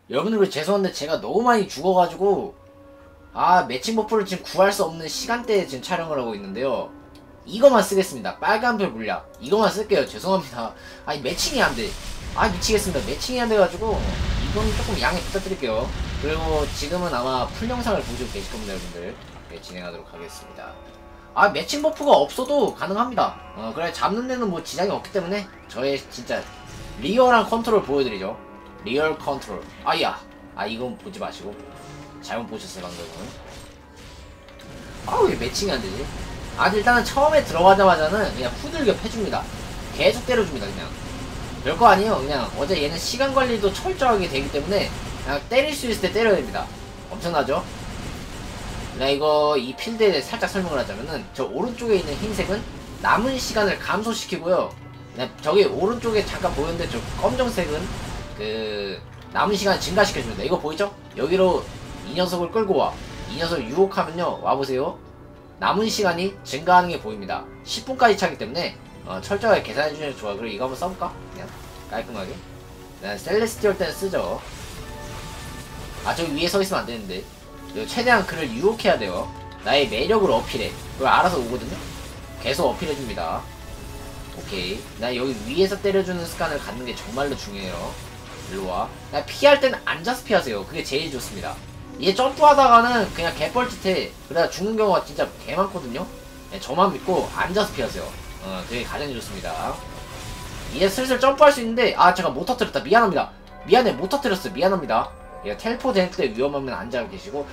여러분들 죄송한데 제가 너무 많이 죽어가지고 매칭 버프를 지금 구할 수 없는 시간대에 지금 촬영을 하고 있는데요. 이거만 쓰겠습니다. 빨간별 물약 이거만 쓸게요. 죄송합니다. 아니 매칭이 안돼. 미치겠습니다. 매칭이 안돼가지고 이건 조금 양해 부탁드릴게요. 그리고 지금은 아마 풀 영상을 보시고 계실 겁니다. 여러분들. 네, 진행하도록 하겠습니다. 매칭 버프가 없어도 가능합니다. 그래 잡는 데는 뭐 지장이 없기 때문에 저의 진짜 리얼한 컨트롤 보여드리죠. 리얼 컨트롤. 이건 보지 마시고 잘못 보셨어요 방금은. 왜 매칭이 안되지? 일단은 처음에 들어가자마자는 그냥 후들겨 패줍니다. 계속 때려줍니다. 그냥 별거 아니에요. 그냥 어제 얘는 시간관리도 철저하게 되기 때문에 그냥 때릴 수 있을 때 때려야 됩니다. 엄청나죠? 이거 이 필드에 살짝 설명을 하자면은 저 오른쪽에 있는 흰색은 남은 시간을 감소시키고요. 저기 오른쪽에 잠깐 보였는데 저 검정색은 그 남은 시간 증가시켜줍니다. 이거 보이죠? 여기로 이 녀석을 끌고 와. 이 녀석을 유혹하면요. 와보세요. 남은 시간이 증가하는 게 보입니다. 10분까지 차기 때문에 철저하게 계산해주는 게 좋아요. 그리고 이거 한번 써볼까? 그냥 깔끔하게. 셀레스티얼 때는 쓰죠. 저기 위에 서 있으면 안 되는데. 최대한 그를 유혹해야 돼요. 나의 매력을 어필해. 그걸 알아서 오거든요. 계속 어필해줍니다. 오케이. 나 여기 위에서 때려주는 습관을 갖는 게 정말로 중요해요. 일로와. 피할 때는 앉아서 피하세요. 그게 제일 좋습니다. 얘 점프하다가는 그냥 개뻘짓해. 그러다 죽는 경우가 진짜 개 많거든요. 저만 믿고 앉아서 피하세요. 그게 가장 좋습니다. 얘 슬슬 점프할 수 있는데 제가 못 터뜨렸다. 미안합니다. 미안해. 못 터뜨렸어. 미안합니다. 얘가 텔포 될 때 위험하면 앉아 계시고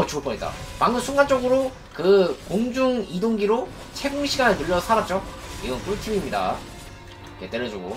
죽을 뻔했다. 방금 순간적으로 그 공중 이동기로 채공 시간을 늘려서 살았죠. 이건 꿀팁입니다. 이렇게 때려주고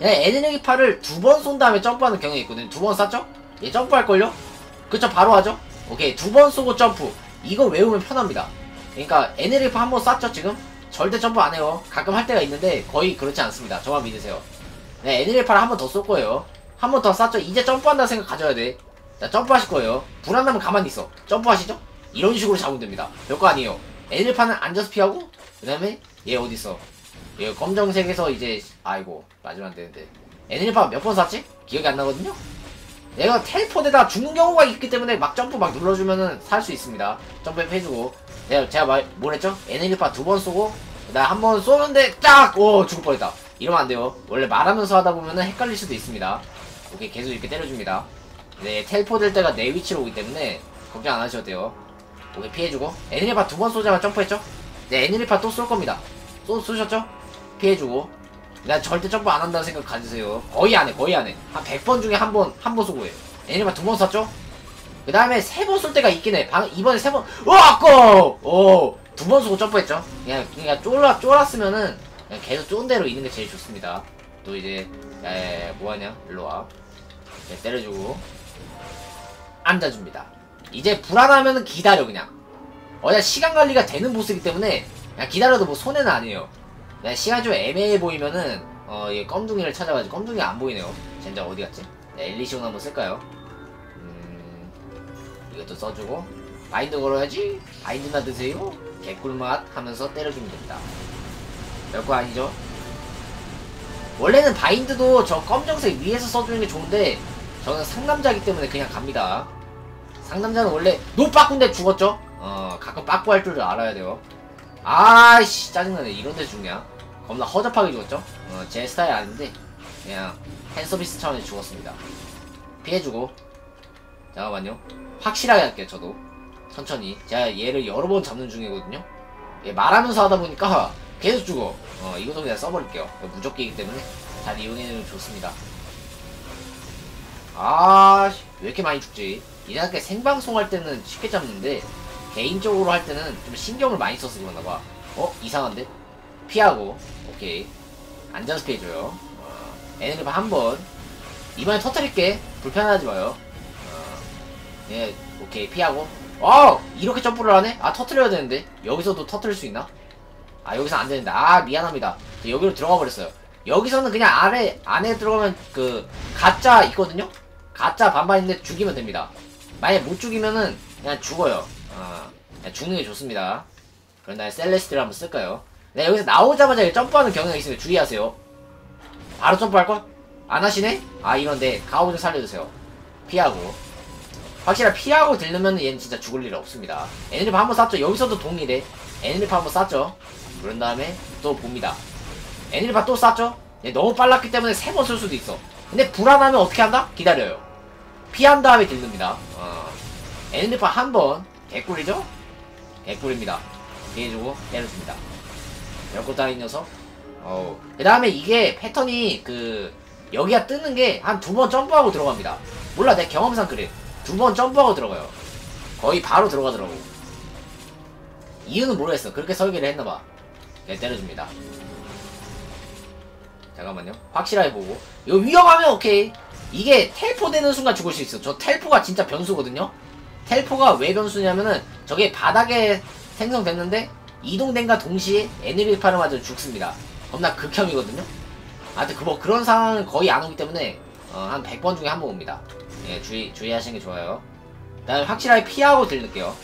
에너지 팔을 두 번 쏜 다음에 점프하는 경향이 있거든요. 두 번 쐈죠? 얘 점프할걸요? 그쵸 바로 하죠? 오케이 두 번 쏘고 점프. 이거 외우면 편합니다. 그러니까 에너지 팔 한 번 쐈죠 지금? 절대 점프 안해요. 가끔 할 때가 있는데 거의 그렇지 않습니다. 저만 믿으세요. 에너지 팔을 한 번 더 쏠 거예요. 한 번 더 쐈죠? 이제 점프한다는 생각 가져야 돼. 자 점프하실 거예요. 불안하면 가만히 있어. 점프하시죠? 이런 식으로 잡으면 됩니다. 별거 아니에요. 에너지 팔은 앉아서 피하고 그 다음에 얘 어딨어? 얘 검정색에서 이제 맞으면 안되는데 에너지파 몇 번 쐈지? 기억이 안 나거든요? 얘가 텔포되다가 죽는 경우가 있기 때문에 막 점프 막 눌러주면은 살 수 있습니다. 점프 해주고 제가 뭐랬죠? 에너지파 두 번 쏘고 나 한 번 쏘는데 죽을 뻔했다. 이러면 안 돼요. 원래 말하면서 하다 보면은 헷갈릴 수도 있습니다. 오케이 계속 이렇게 때려줍니다. 텔포될 때가 내 위치로 오기 때문에 걱정 안 하셔도 돼요. 오케이 피해주고 에너지파 두 번 쏘자마자 점프했죠? 에너지파 또 쏠 겁니다. 쏘셨죠? 피해주고 내가 절대 점프 안 한다는 생각 가지세요. 거의 안 해. 한 100번 중에 한 번 쏘고 해. 에너지파 두 번 쐈죠? 그 다음에 세 번 쏠 때가 있긴 해. 이번에 세 번, 두 번 쏘고 점프했죠? 그냥 쫄았으면은 그냥 계속 쫀 대로 있는 게 제일 좋습니다. 또 이제, 뭐하냐? 일로와. 때려주고. 앉아줍니다. 이제 불안하면은 기다려, 그냥. 시간 관리가 되는 보스이기 때문에 그냥 기다려도 뭐 손해는 아니에요. 시간이 좀 애매해 보이면은 얘 껌둥이를 찾아가지고 껌둥이 안 보이네요. 젠장 어디 갔지? 엘리시온 한번 쓸까요? 이것도 써주고 바인드 걸어야지. 바인드나 드세요. 개꿀맛 하면서 때려주면 됩니다. 별거 아니죠? 원래는 바인드도 저 검정색 위에서 써주는 게 좋은데 저는 상남자이기 때문에 그냥 갑니다. 상남자는 원래 노빠꾸인데 죽었죠? 가끔 빠꾸 할 줄 알아야 돼요. 짜증나네. 이런 데서 죽냐? 겁나 허접하게 죽었죠? 제 스타일 아닌데 그냥 팬서비스 차원에서 죽었습니다. 피해주고 잠깐만요. 확실하게 할게요. 저도 천천히. 제가 얘를 여러 번 잡는 중이거든요. 얘 말하면서 하다 보니까 계속 죽어. 이것도 그냥 써버릴게요. 무적기이기 때문에 잘 이용해주면 좋습니다. 왜 이렇게 많이 죽지? 이렇게 생방송 할 때는 쉽게 잡는데 개인적으로 할 때는 좀 신경을 많이 써서 그러나봐. 이상한데? 피하고. 오케이. 앉아서 피해줘요. 에너지 한 번. 이번에 터뜨릴게. 불편하지 마요. 오케이. 피하고. 이렇게 점프를 하네? 터뜨려야 되는데. 여기서도 터뜨릴 수 있나? 여기서 안 되는데. 미안합니다. 여기로 들어가 버렸어요. 여기서는 그냥 안에 들어가면 가짜 있거든요? 가짜 반반인데 죽이면 됩니다. 만약에 못 죽이면은 그냥 죽어요. 죽는 게 좋습니다. 그런 다음에 셀레스티를 한번 쓸까요? 여기서 나오자마자 점프하는 경향이 있으니까 주의하세요. 바로 점프할걸? 안 하시네? 아, 이런데 가오 좀 살려주세요. 피하고. 확실히 피하고 들르면 얘는 진짜 죽을 일 없습니다. 에너리파 한번 쐈죠. 여기서도 동일해. 에너리파 한번 쐈죠. 그런 다음에 또 봅니다. 에너리파 또 쐈죠. 얘 너무 빨랐기 때문에 3번 쓸 수도 있어. 근데 불안하면 어떻게 한다? 기다려요. 피한 다음에 들릅니다. 에너리파 한번 개꿀이죠? 개꿀입니다. 피해주고 때려줍니다. 별거 따윈 녀석. 그 다음에 이게 패턴이 여기가 뜨는 게 한 2번 점프하고 들어갑니다. 몰라, 내 경험상 그래. 2번 점프하고 들어가요. 거의 바로 들어가더라고. 이유는 모르겠어. 그렇게 설계를 했나봐. 네, 때려줍니다. 잠깐만요. 확실하게 보고. 이거 위험하면 오케이. 이게 텔포 되는 순간 죽을 수 있어. 저 텔포가 진짜 변수거든요. 텔포가 왜 변수냐면은 저게 바닥에 생성됐는데 이동된과 동시에 에너리파를 맞아 죽습니다. 겁나 극혐이거든요. 하여튼 그런 상황은 거의 안 오기 때문에 한 100번 중에 한 번 옵니다. 예, 주의하시는 게 좋아요. 그 다음에 확실하게 피하고 들릴게요.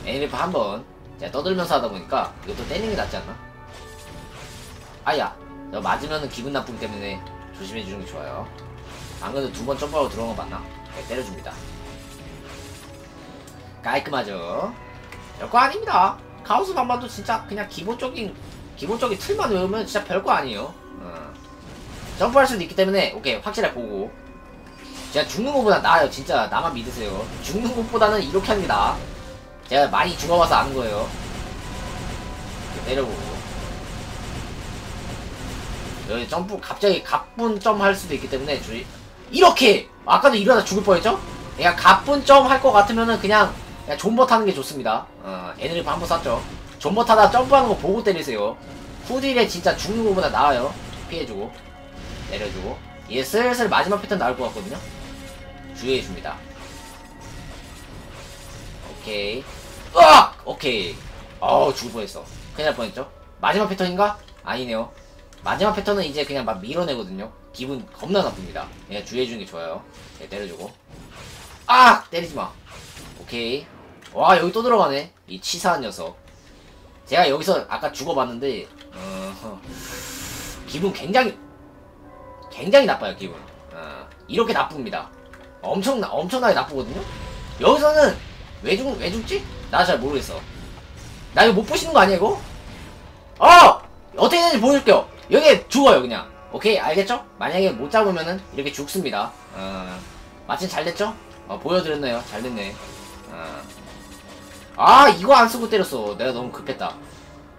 에너리파 한번 제가 떠들면서 하다 보니까 이것도 때리는 게 낫지 않나? 아야, 너 맞으면은 기분 나쁘기 때문에 조심해 주는 게 좋아요. 방금도 2번 점프하고 들어온 거 맞나? 네, 때려줍니다. 깔끔하죠? 별거 아닙니다. 카오스 반반도 진짜 그냥 기본적인 틀만 외우면 진짜 별거 아니에요. 점프할 수도 있기 때문에 오케이, 확실하게 보고. 제가 죽는 것보다 나아요. 진짜 나만 믿으세요. 죽는 것보다는 이렇게 하는 게 나아. 제가 많이 죽어봐서 아는 거예요. 내려보고. 여기 점프 갑자기 가쁜 점 할 수도 있기 때문에 주의. 이렇게! 아까도 이러다 죽을 뻔했죠? 그냥 가쁜 점 할 것 같으면은 그냥 존버 타는 게 좋습니다. 에너리파 한번 쐈죠. 존버 타다 점프하는 거 보고 때리세요. 후딜에 진짜 죽는 것보다 나아요. 피해주고 내려주고. 얘 슬슬 마지막 패턴 나올 것 같거든요. 주의해줍니다. 오케이. 으악! 오케이. 죽을 뻔했어. 큰일 날 뻔했죠? 마지막 패턴인가? 아니네요. 마지막 패턴은 이제 그냥 막 밀어내거든요. 기분 겁나 나쁩니다. 그냥 주의해주는 게 좋아요. 네, 때려주고. 때리지마. 오케이. 와, 여기 또 들어가네. 이 치사한 녀석. 제가 여기서 아까 죽어봤는데 기분 굉장히 나빠요. 기분. 이렇게 나쁩니다. 엄청나게 나쁘거든요. 여기서는 왜 죽지? 나 잘 모르겠어. 나 이거 못 부시는 거 아니야 이거? 어떻게 되는지 보여줄게요. 여기 죽어요 그냥. 오케이, 알겠죠? 만약에 못 잡으면은 이렇게 죽습니다. 마침 잘 됐죠? 보여드렸네요. 잘 됐네. 이거 안 쓰고 때렸어. 내가 너무 급했다.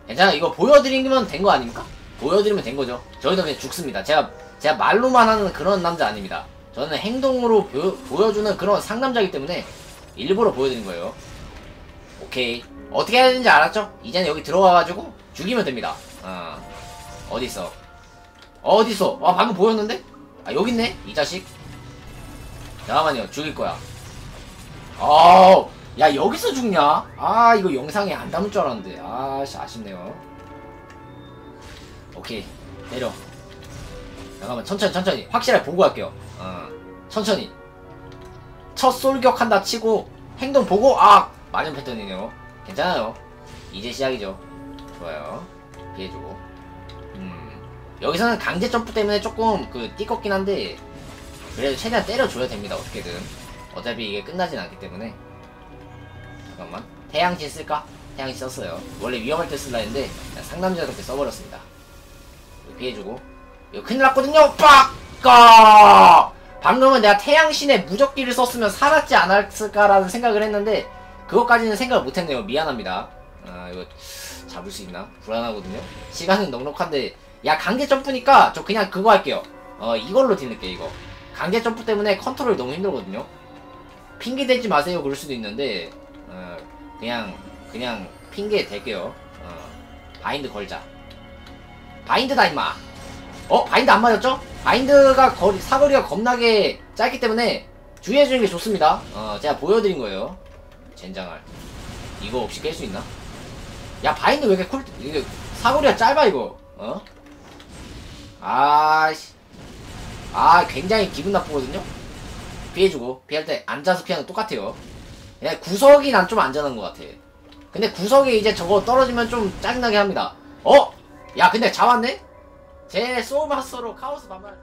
괜찮아. 이거 보여드리면 된 거 아닙니까? 보여드리면 된 거죠. 저희도 그냥 죽습니다. 제가 말로만 하는 그런 남자 아닙니다. 저는 행동으로 보여주는 그런 상남자이기 때문에 일부러 보여드린 거예요. 오케이. 어떻게 해야 되는지 알았죠? 이제는 여기 들어가가지고 죽이면 됩니다. 어딨어? 방금 보였는데? 여기 있네? 이 자식. 잠깐만요. 죽일 거야. 야, 여기서 죽냐? 이거 영상에 안 담을 줄 알았는데. 아쉽네요. 오케이. 내려. 잠깐만, 천천히. 확실하게 보고 갈게요. 천천히. 첫 솔격한다 치고, 행동 보고, 마지막 패턴이네요. 괜찮아요. 이제 시작이죠. 좋아요. 피해주고. 여기서는 강제 점프 때문에 조금 띠껍긴 한데, 그래도 최대한 때려줘야 됩니다. 어떻게든. 어차피 이게 끝나진 않기 때문에. 잠깐만. 태양신 쓸까? 태양신 썼어요. 원래 위험할 때 쓸라 했는데 그냥 상남자답게 써버렸습니다. 피해주고. 이거 큰일 났거든요. 방금은 내가 태양신의 무적기를 썼으면 살았지 않았을까라는 생각을 했는데 그것까지는 생각을 못했네요. 미안합니다. 이거 잡을 수 있나? 불안하거든요. 시간은 넉넉한데. 야, 강제 점프니까 저 그냥 그거 할게요. 이걸로 딜낼게요. 이거 강제 점프 때문에 컨트롤이 너무 힘들거든요. 핑계 대지 마세요. 그럴 수도 있는데 그냥 핑계 댈게요. 바인드 걸자. 바인드다 임마. 바인드 안 맞았죠? 바인드가 사거리가 겁나게 짧기 때문에 주의해주는 게 좋습니다. 제가 보여드린 거예요. 젠장할. 이거 없이 깰 수 있나? 야, 바인드 왜 이렇게 이게 사거리가 짧아 이거. 굉장히 기분 나쁘거든요? 피해주고. 피할 때 앉아서 피하는 거 똑같아요. 그냥 구석이 난 좀 안전한 것 같아. 근데 구석에 이제 저거 떨어지면 좀 짜증나게 합니다. 야, 근데 잡았네? 제 소울마스터로 카오스 반말.